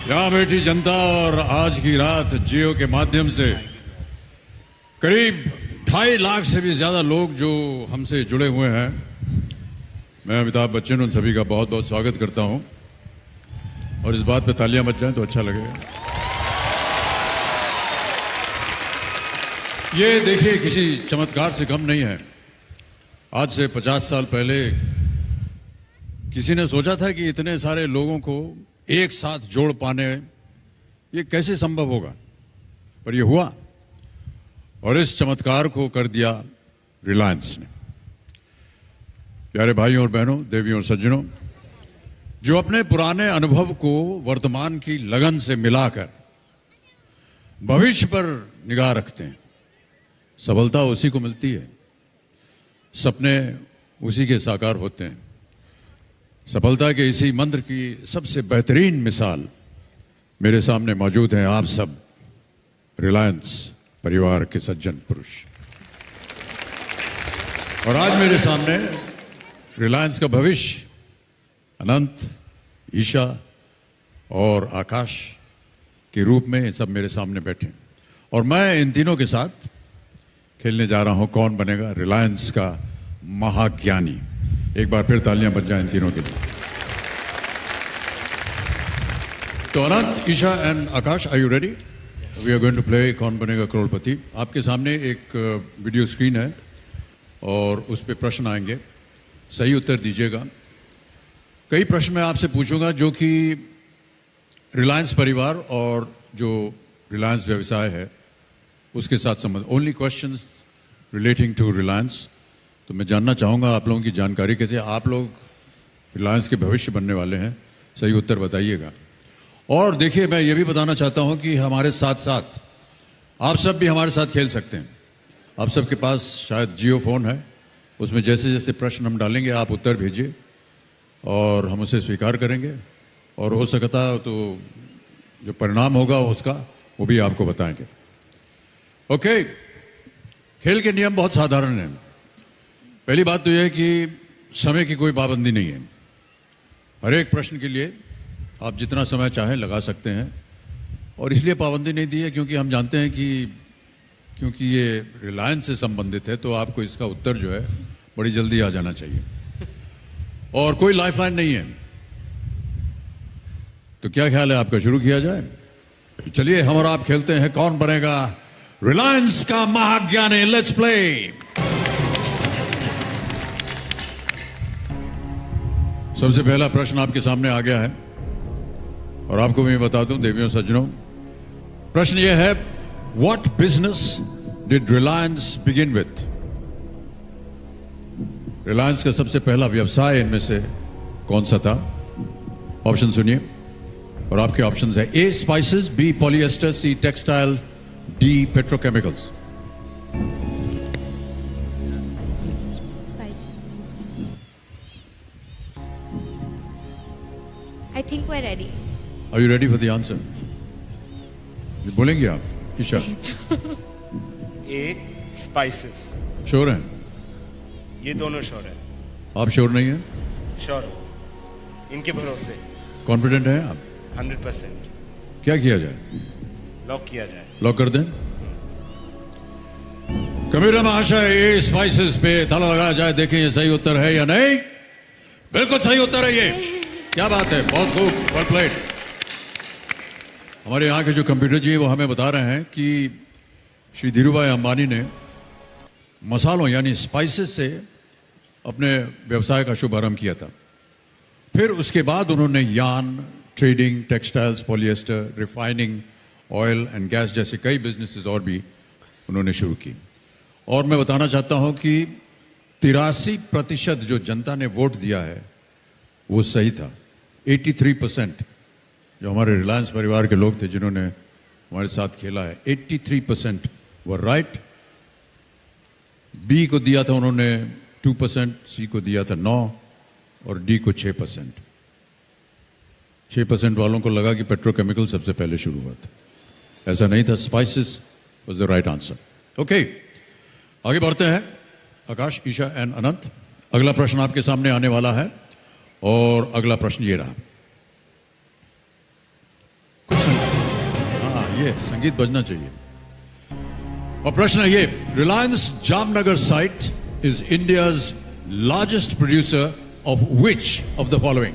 यहाँ बैठी जनता और आज की रात जियो के माध्यम से करीब 2.5 लाख से भी ज्यादा लोग जो हमसे जुड़े हुए हैं, मैं अमिताभ बच्चन उन सभी का बहुत बहुत स्वागत करता हूं। और इस बात पे तालियां बज जाएं तो अच्छा लगेगा। ये देखिए किसी चमत्कार से कम नहीं है। आज से 50 साल पहले किसी ने सोचा था कि इतने सारे लोगों को एक साथ जोड़ पाने ये कैसे संभव होगा, पर ये हुआ और इस चमत्कार को कर दिया रिलायंस ने। प्यारे भाइयों और बहनों, देवियों और सज्जनों, जो अपने पुराने अनुभव को वर्तमान की लगन से मिलाकर भविष्य पर निगाह रखते हैं, सफलता उसी को मिलती है, सपने उसी के साकार होते हैं। सफलता के इसी मंत्र की सबसे बेहतरीन मिसाल मेरे सामने मौजूद हैं आप सब रिलायंस परिवार के सज्जन पुरुष। और आज मेरे सामने रिलायंस का भविष्य अनंत, ईशा और आकाश के रूप में सब मेरे सामने बैठे और मैं इन तीनों के साथ खेलने जा रहा हूं कौन बनेगा रिलायंस का महाज्ञानी। एक बार फिर तालियां बज जाएं इन तीनों के लिए। तो Anant, Isha and Aakash, are you ready? We are going to play Kaun Banega करोड़पति। आपके सामने एक वीडियो स्क्रीन है और उस पर प्रश्न आएंगे, सही उत्तर दीजिएगा। कई प्रश्न मैं आपसे पूछूंगा जो कि रिलायंस परिवार और जो रिलायंस व्यवसाय है उसके साथ संबंध, only questions relating to reliance. तो मैं जानना चाहूँगा आप लोगों की जानकारी कैसे, आप लोग रिलायंस के भविष्य बनने वाले हैं, सही उत्तर बताइएगा। और देखिए, मैं ये भी बताना चाहता हूँ कि हमारे साथ साथ आप सब भी हमारे साथ खेल सकते हैं। आप सबके पास शायद जियो फोन है, उसमें जैसे जैसे प्रश्न हम डालेंगे आप उत्तर भेजिए और हम उसे स्वीकार करेंगे और हो सकता तो जो परिणाम होगा उसका वो भी आपको बताएंगे। ओके, खेल के नियम बहुत साधारण हैं। पहली बात तो यह है कि समय की कोई पाबंदी नहीं है। हर एक प्रश्न के लिए आप जितना समय चाहें लगा सकते हैं और इसलिए पाबंदी नहीं दी है क्योंकि हम जानते हैं कि क्योंकि ये रिलायंस से संबंधित है तो आपको इसका उत्तर जो है बड़ी जल्दी आ जाना चाहिए और कोई लाइफलाइन नहीं है। तो क्या ख्याल है आपका, शुरू किया जाए? चलिए हम और आप खेलते हैं कौन बनेगा रिलायंस का महाज्ञानी। Let's play. सबसे पहला प्रश्न आपके सामने आ गया है और आपको मैं बता दूं देवियों सज्जनों, प्रश्न यह है, what business did Reliance begin with? Reliance का सबसे पहला व्यवसाय इनमें से कौन सा था? ऑप्शन सुनिए और आपके ऑप्शंस है A spices, B polyester, C textile, D petrochemicals. I think we're ready. Are you ready for the answer? बोलेंगे आप, ईशा? ए स्पाइसेस। श्योर हैं? ये दोनों श्योर है। आप श्योर नहीं हैं? श्योर हो, इनके भरोसे। कॉन्फिडेंट हैं आप? 100%। क्या किया जाए? लॉक किया जाए। लॉक कर दें? कबीरा महाशय, ए स्पाइसेस पे ताला लगाया जाए, देखें ये सही उत्तर है या नहीं। बिल्कुल सही उत्तर है ये। क्या बात है, बहुत खूब, वेल प्लेड। हमारे यहाँ के जो कंप्यूटर जी वो हमें बता रहे हैं कि श्री धीरूभाई अंबानी ने मसालों यानी स्पाइसेस से अपने व्यवसाय का शुभारंभ किया था। फिर उसके बाद उन्होंने yarn, trading, textiles, polyester, refining, oil and gas जैसे कई बिजनेसेस और भी उन्होंने शुरू की। और मैं बताना चाहता हूं कि 83% जो जनता ने वोट दिया है वो सही था। 83% जो हमारे रिलायंस परिवार के लोग थे जिन्होंने हमारे साथ खेला है, 83% वर राइट। बी को दिया था उन्होंने 2%, सी को दिया था 9 और डी को 6%। 6% वालों को लगा कि पेट्रोकेमिकल सबसे पहले शुरू हुआ था, ऐसा नहीं था। Spices was the right answer. Okay, आगे बढ़ते हैं। आकाश, ईशा एंड अनंत, अगला प्रश्न आपके सामने आने वाला है और अगला प्रश्न ये रहा। ये संगीत बजना चाहिए। और प्रश्न है ये, Reliance Jamnagar site is India's largest producer of which of the following.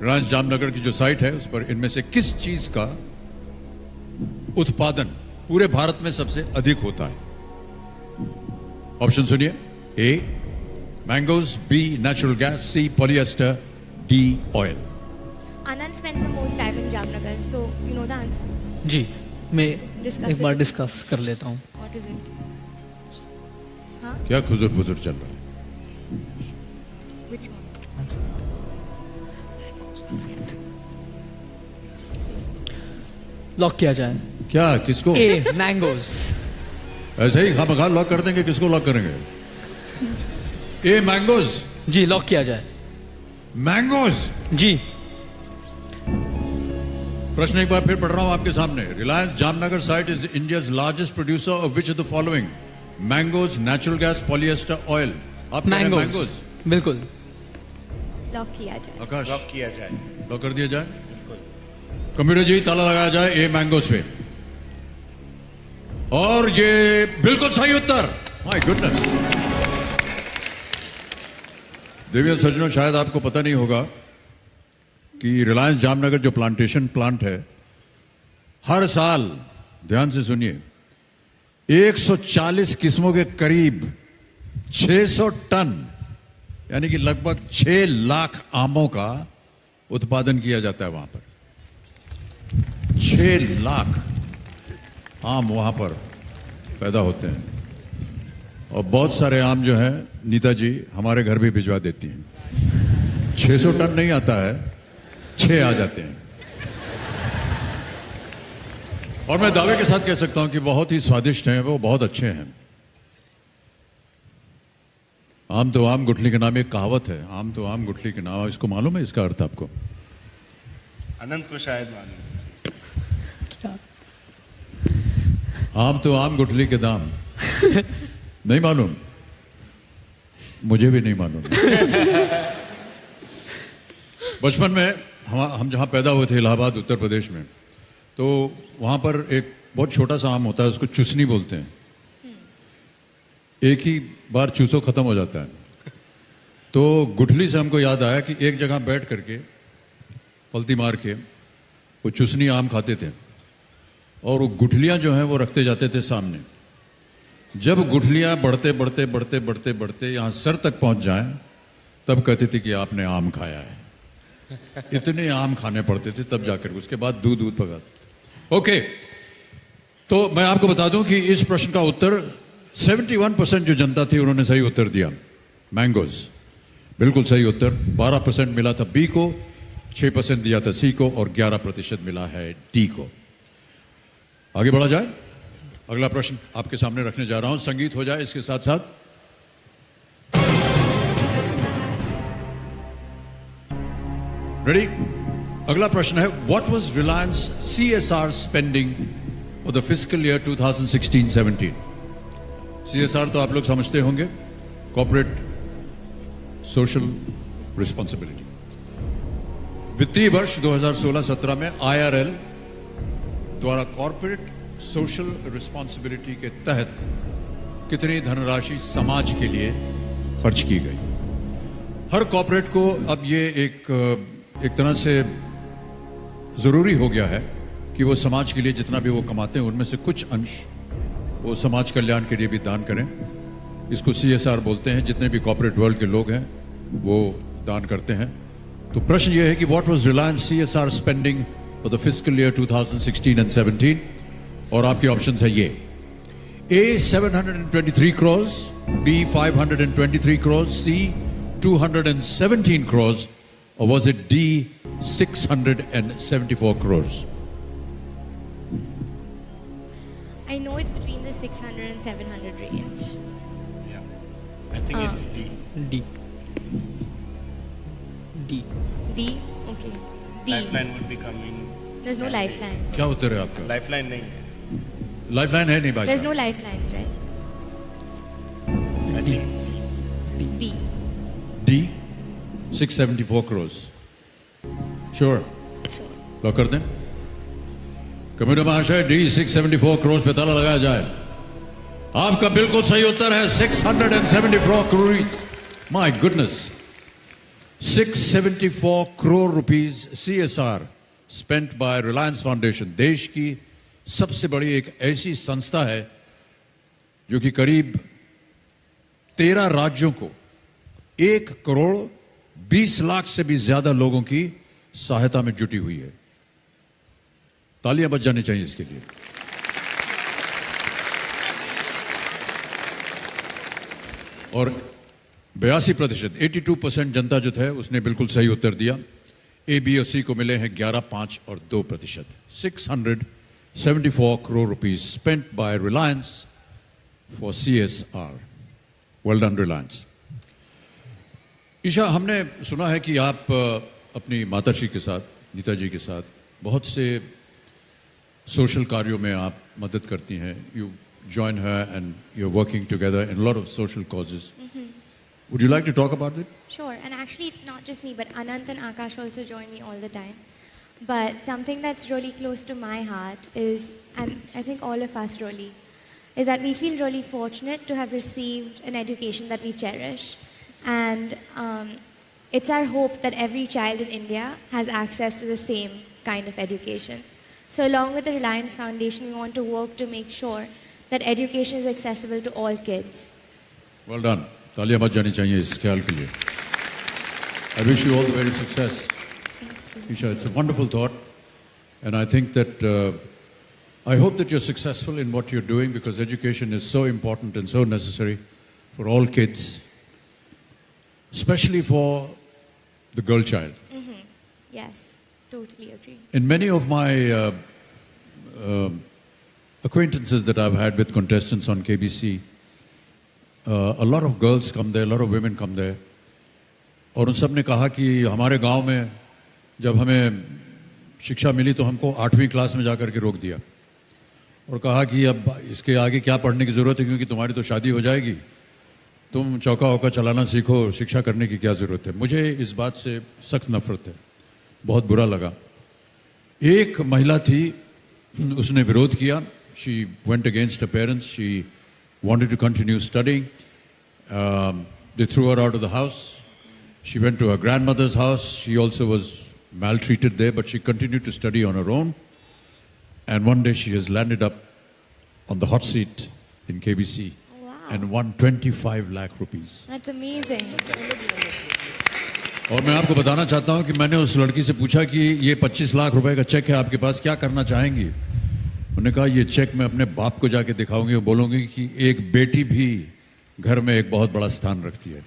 Reliance Jamnagar की जो साइट है उस पर इनमें से किस चीज का उत्पादन पूरे भारत में सबसे अधिक होता है? ऑप्शन सुनिए। A mangoes, B natural gas, C polyester, D oil. Anand spends the most time in Jamnagar, so you know the answer. जी, मैं Discuss एक बार it. डिस्कस कर लेता हूँ। What is it? Huh? क्या खुजूर बुजुर चल रहा है? Which one? लॉक किया जाए। क्या किसको? ए मैंगोज। ऐसे ही खामखा लॉक कर देंगे? किसको लॉक करेंगे? ए मैंगोज। जी, लॉक किया जाए। मैंगोज। जी, प्रश्न एक बार फिर पढ़ रहा हूं आपके सामने। Reliance Jamnagar site is India's largest producer of which of the following? Mangoes, natural gas, polyester, oil. आप कह रहे हैं मैंगोज। मैंगोज। बिल्कुल। Lock किया जाए। आकाश, लॉक किया जाए। लॉक कर दिया जाए। कंप्यूटर जी ताला लगाया जाए ए मैंगोज पे। और ये बिल्कुल सही उत्तर। My goodness. देवी और सज्जनों, शायद आपको पता नहीं होगा कि रिलायंस जामनगर जो प्लांटेशन प्लांट है, हर साल, ध्यान से सुनिए, 140 किस्मों के करीब 600 टन यानी कि लगभग 6 लाख आमों का उत्पादन किया जाता है वहां पर। 6 लाख आम वहां पर पैदा होते हैं और बहुत सारे आम जो है नीता जी हमारे घर भी भिजवा देती हैं। 600 टन नहीं आता है, 6 आ जाते हैं। और मैं दावे के साथ कह सकता हूं कि बहुत ही स्वादिष्ट हैं, वो बहुत अच्छे हैं। आम तो आम गुठली के नाम एक कहावत है, आम तो आम गुठली के नाम। इसको मालूम है इसका अर्थ आपको? अनंत को शायद मालूम। आम तो आम गुठली के दाम। नहीं मालूम? मुझे भी नहीं मालूम। बचपन में हम जहाँ पैदा हुए थे, इलाहाबाद उत्तर प्रदेश में, तो वहाँ पर एक बहुत छोटा सा आम होता है, उसको चुसनी बोलते हैं। एक ही बार चूसो खत्म हो जाता है। तो गुठली से हमको याद आया कि एक जगह बैठ करके पलती मार के वो चुसनी आम खाते थे और वो गुठलियाँ जो हैं वो रखते जाते थे सामने। जब गुठलियाँ बढ़ते बढ़ते बढ़ते बढ़ते बढ़ते यहाँ सर तक पहुँच जाएं, तब कहते थे कि आपने आम खाया है। इतने आम खाने पड़ते थे तब जाकर, उसके बाद दूध पकाते थे। ओके, तो मैं आपको बता दूं कि इस प्रश्न का उत्तर 71% जो जनता थी उन्होंने सही उत्तर दिया, मैंगोज। बिल्कुल सही उत्तर। 12% मिला था बी को, 6% दिया था सी को और 11% मिला है डी को। आगे बढ़ा जाए। अगला प्रश्न आपके सामने रखने जा रहा हूं। संगीत हो जाए इसके साथ साथ। रेडी? अगला प्रश्न है, what was Reliance CSR spending for the fiscal year 2016-17? CSR तो आप लोग समझते होंगे, कॉर्पोरेट सोशल रिस्पॉन्सिबिलिटी। वित्तीय वर्ष 2016-17 में IRL द्वारा कॉर्पोरेट सोशल रिस्पॉन्सिबिलिटी के तहत कितनी धनराशि समाज के लिए खर्च की गई? हर कॉर्पोरेट को अब ये एक तरह से जरूरी हो गया है कि वो समाज के लिए जितना भी वो कमाते हैं उनमें से कुछ अंश वो समाज कल्याण के लिए भी दान करें। इसको CSR बोलते हैं। जितने भी कॉर्पोरेट वर्ल्ड के लोग हैं वो दान करते हैं। तो प्रश्न ये है कि what was Reliance CSR spending for the fiscal year 2016 and 17? और आपके ऑप्शंस है ये: A 723 crores, B 523 crores, C 217 crores, or was it D 674 crores? I know it's between the 600 and 700 range. Yeah. I think it's D. D. D. D? Okay. D. Lifeline would be coming. There's no lifeline. क्या उत्तर है आपका? Lifeline नहीं है। Lifeline है नहीं भाई There's साहब। no lifelines, right? I think D. D 674 crores. Sure? Sure. Lock कर दें। कम्युनिटी महाशय D674 करोड़ पे ताला लगाया जाए। आपका बिल्कुल सही उत्तर है 674 crore. My goodness, 674 crore rupees CSR spent by Reliance Foundation। देश की सबसे बड़ी एक ऐसी संस्था है जो कि करीब 13 राज्यों को 1 करोड़ 20 लाख से भी ज्यादा लोगों की सहायता में जुटी हुई है। तालियां बज जानी चाहिए इसके लिए। और 82%, 82% जनता जो है उसने बिल्कुल सही उत्तर दिया। ए, बी और सी को मिले हैं 11, 5 और 2%। 674 crore rupees spent by Reliance for CSR। Well done, Reliance। Isha, हमने सुना है कि आप अपनी माताश्री के साथ, नीताजी के साथ बहुत से सोशल कार्यों में आप मदद करती हैं। You join her and you're working together in a lot of social causes. Would you like to talk about it? Sure, and actually it's not just me, but Anant and Akash also join me all the time. But something that's really close to my heart is, and I think all of us really, is that we feel really fortunate to have received an education that we cherish. And it's our hope that every child in India has access to the same kind of education. So along with the Reliance Foundation, we want to work to make sure that education is accessible to all kids. Well done. तालियां बज जानी चाहिए इस ख्याल के लिए। I wish you all the very success. Isha, it's a wonderful thought, and I think that I hope that you're successful in what you're doing, because education is so important and so necessary for all kids, especially for the girl child. Yes, totally agree. In many of my acquaintances that I've had with contestants on KBC, a lot of girls come there, a lot of women come there, और उन सब ने कहा कि हमारे गांव में जब हमें शिक्षा मिली तो हमको 8वीं क्लास में जाकर के रोक दिया और कहा कि अब इसके आगे क्या पढ़ने की ज़रूरत है, क्योंकि तुम्हारी तो शादी हो जाएगी, तुम चौका होका चलाना सीखो, शिक्षा करने की क्या ज़रूरत है। मुझे इस बात से सख्त नफरत है, बहुत बुरा लगा। एक महिला थी, उसने विरोध किया। She went against her parents. She wanted to continue studying. They threw her out of the house. She went to her grandmother's house. She also was maltreated there, but she continued to study on her own. And one day she has landed up on the hot seat in KBC. Wow. And won 25 lakh rupees. That's amazing. और मैं आपको बताना चाहता हूं कि मैंने उस लड़की से पूछा कि ये 25 लाख रुपए का चेक है आपके पास, क्या करना चाहेंगी? उन्होंने कहा ये चेक मैं अपने बाप को जाके दिखाऊंगी और बोलूंगी कि एक बेटी भी घर में एक बहुत बड़ा स्थान रखती है।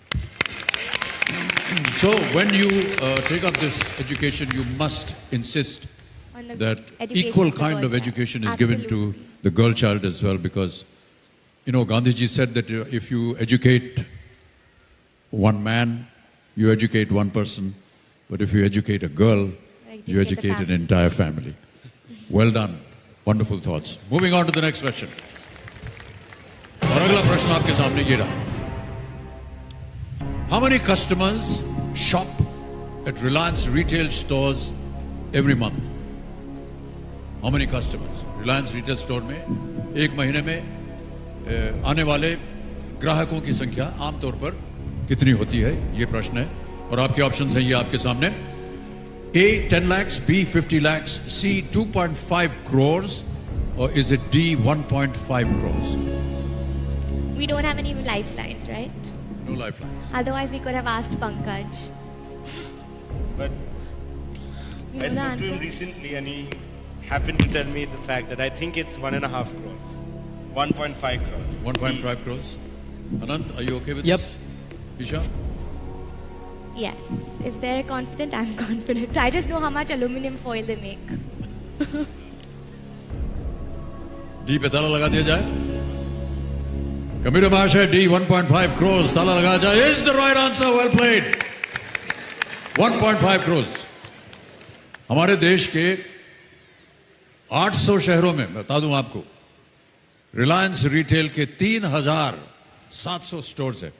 So when you take up this education, you must insist that equal kind of education is given to the girl child as well, because you know Gandhiji said that if you educate one man, you educate one person, but if you educate a girl, you educate an entire family. Well done. Wonderful thoughts. Moving on to the next question. और अगला प्रश्न आपके सामने ये रहा। How many customers shop at Reliance retail stores every month? How many customers? Reliance retail store में एक महीने में आने वाले ग्राहकों की संख्या आमतौर पर कितनी होती है, ये प्रश्न है। और आपके ऑप्शंस हैं ये आपके सामने। A, 10 lakhs, B, 50 lakhs, C, 2.5 crores, or is it D, 1.5 crores? We don't have any lifelines, right? No lifelines. Otherwise, we could have asked Pankaj. But You I know the spoke to answer? him recently and he happened to tell me the fact that I think it's 1.5 crores. 1.5 crores. 1.5 crores. Anant, are you okay with Yep. this? Isha? Yes. If they're confident, I'm confident. I just know how much aluminum foil they make. D पे ताला लगा दिया जाए। Computer महाशय, D, 1.5 crores, ताला लगा जाए। Is the right answer? Well played. 1.5 crores. हमारे देश के 800 शहरों में, बता दूं आपको, रिलायंस रिटेल के 3,700 स्टोर्स है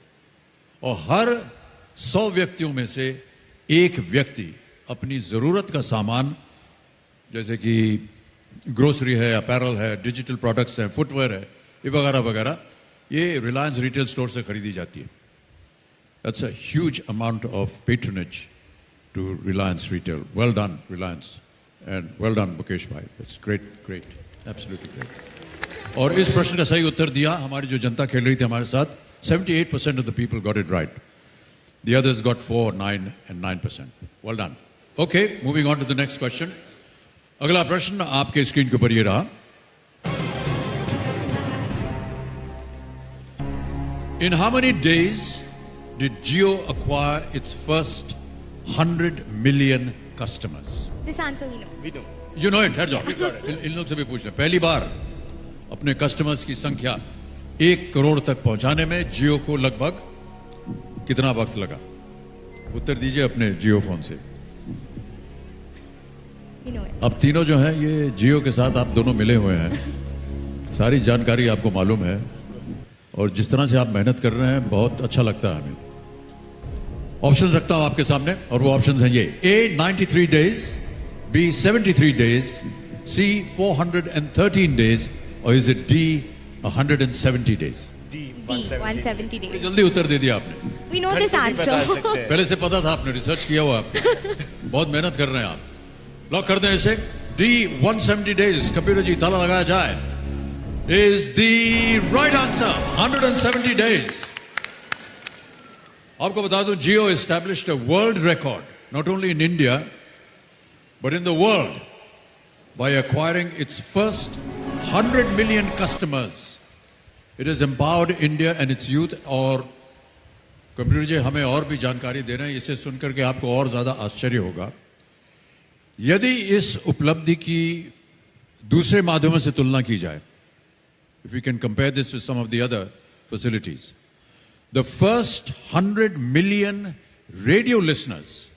और हर 100 व्यक्तियों में से एक व्यक्ति अपनी जरूरत का सामान, जैसे कि ग्रोसरी है, अपैरल है, डिजिटल प्रोडक्ट्स हैं, फुटवेयर है, ये वगैरह वगैरह, ये रिलायंस रिटेल स्टोर से खरीदी जाती है. That's a huge amount of patronage to Reliance Retail. Well done, Reliance. And well done, Mukesh bhai. It's great, great. Absolutely great. और इस प्रश्न का सही उत्तर दिया हमारी जो जनता खेल रही थी हमारे साथ, 78% of the people got it right. The others got 4, 9 and 9%. Well done. Okay, moving on to the next question. अगला प्रश्न आपके स्क्रीन के ऊपर ये रहा. In how many days did Jio acquire its first 100 million customers? This answer we know. We know. You know it, ठहर जाओ. इन लोग से भी पूछ लें. पहली बार अपने कस्टमर्स की संख्या 1 करोड़ तक पहुंचाने में जियो को लगभग कितना वक्त लगा? उत्तर दीजिए अपने जियो फोन से. We know it. अब तीनों जो हैं ये जियो के साथ आप दोनों मिले हुए हैं. सारी जानकारी आपको मालूम है और जिस तरह से आप मेहनत कर रहे हैं बहुत अच्छा लगता है हमें. ऑप्शंस रखता हूं आपके सामने और वो ऑप्शंस हैं ये. A 93 days, B 73 days, C 413 days और is it D 170 days? D, D, 170 days. जल्दी उत्तर दे दिया आपने. We know this घंटे भी बता answer. सकते हैं. पहले से पता था, आपने रिसर्च किया हुआ आपने. बहुत मेहनत कर रहे हैं आप. लॉक कर दें इसे. D 170 days. कंप्यूटर जी ताला लगाया जाए. Is the right answer. 170 days. आपको बता दूं, Jio established a world record, not only in India, but in the world, by acquiring its first 100 million customers. It has empowered India and its youth. और computer जी हमें और भी जानकारी दे रहे हैं, इसे सुनकर के आपको और ज्यादा आश्चर्य होगा. यदि इस उपलब्धि की दूसरे माध्यमों से तुलना की जाए, if we can compare this with some of the other facilities, the first 100 million radio listeners,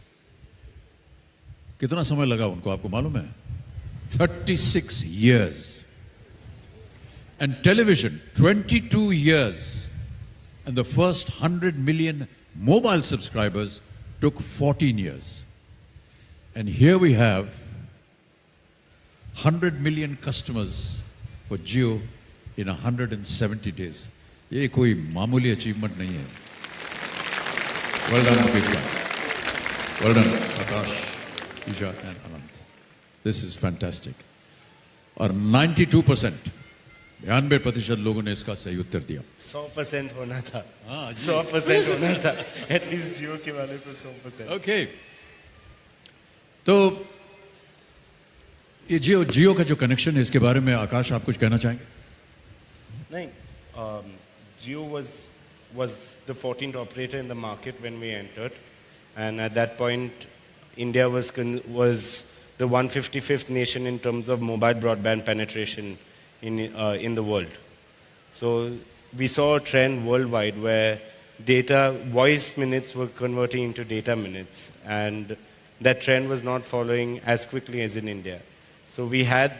कितना समय लगा उनको आपको मालूम है? 36 years. And television, 22 years. And the first 100 million mobile subscribers took 14 years. And here we have 100 million customers for Jio in 170 days. ये कोई मामूली अचीवमेंट नहीं है. Well done, Mukesh. Well done, Akash, Isha and Anant. This is fantastic. और 92%, 92% लोगों ने इसका सही उत्तर दिया. 100% होना था. हाँ, 100% होना था. At least Jio के वाले को 100%. Okay. तो ये जियो का जो कनेक्शन है इसके बारे में आकाश आप कुछ कहना चाहेंगे? नहीं, Jio was the 14th operator in the market when we entered, and at that point, India was the 155th nation in terms of mobile broadband penetration in the world. So we saw a trend worldwide where voice minutes were converting into data minutes, and that trend was not following as quickly as in India. So we had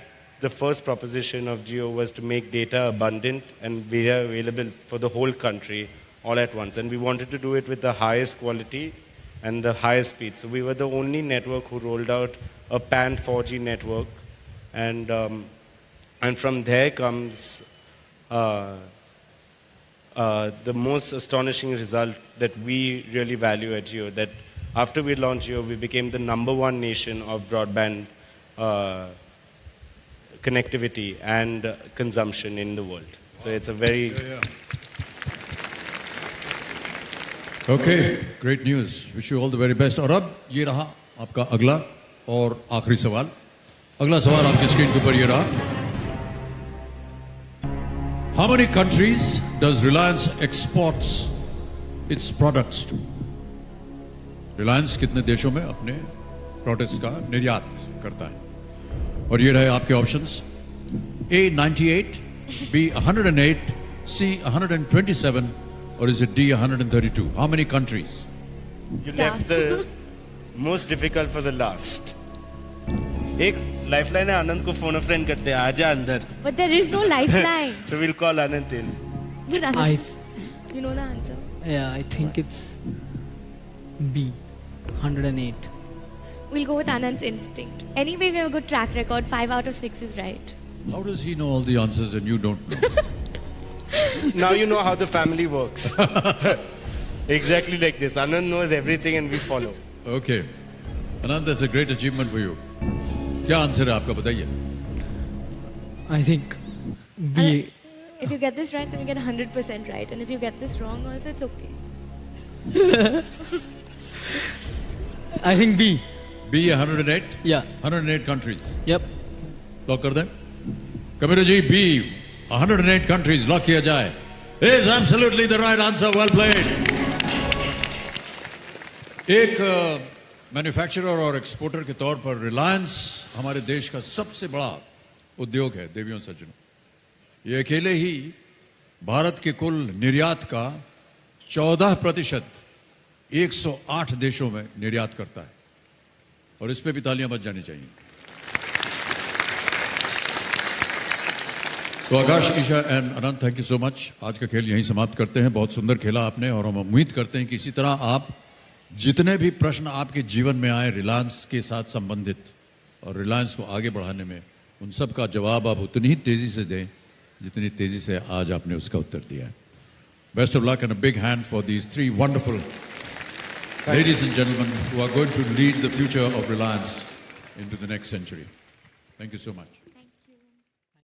the first proposition of Jio was to make data abundant and data available for the whole country all at once. And we wanted to do it with the highest quality and the highest speed. So we were the only network who rolled out a PAN 4G network. And from there comes the most astonishing result that we really value at Jio, that after we launched Jio, we became the #1 nation of broadband connectivity and consumption in the world. So it's a very... Okay, great news. Wish you all the very best. और अब ये रहा आपका अगला और आखिरी सवाल. अगला सवाल आपकी स्क्रीन के ऊपर ये रहा. How many countries does Reliance exports its products to? Reliance कितने देशों में अपने प्रोडक्ट्स का निर्यात करता है? और ये रहे आपके options. A 98, B 108, C 127, or is it D 132? How many countries? You left the most difficult for the last. एक lifeline है, आनंद को phone a friend करते हैं, आजा अंदर. But there is no lifeline. So we'll call Anand in. You know the answer. Yeah, I think it's B, 108. we'll go with Anand's instinct. Anyway, we have a good track record. 5 out of 6 is right. How does he know all the answers and you don't know? Now you know how the family works. Exactly like this. Anand knows everything and we follow. Okay. Anand, that's a great achievement for you. क्या answer है आपका बताइए? I think B. If you get this right, then you get 100% right. And if you get this wrong also, it's okay. I think B. B 108? Yeah. 108 countries. Yep. Lock कर दें? Kabir ji, B 108 countries lock किया जाए. Is absolutely the right answer. Well played. एक manufacturer और exporter के तौर पर रिलायंस हमारे देश का सबसे बड़ा उद्योग है देवियों सज्जनों. ये अकेले ही भारत के कुल निर्यात का 14% 108 देशों में निर्यात करता है और इस पे भी तालियां बज जानी चाहिए. तो Akash, Isha and Anant, thank you so much. आज का खेल यहीं समाप्त करते हैं. बहुत सुंदर खेला आपने और हम उम्मीद करते हैं कि इसी तरह आप जितने भी प्रश्न आपके जीवन में आए रिलायंस के साथ संबंधित और रिलायंस को आगे बढ़ाने में, उन सब का जवाब आप उतनी ही तेजी से दें जितनी तेजी से आज आपने उसका उत्तर दिया है. Best of luck and a big hand for these 3 wonderful ladies and gentlemen who are going to lead the future of Reliance into the next century. Thank you so much.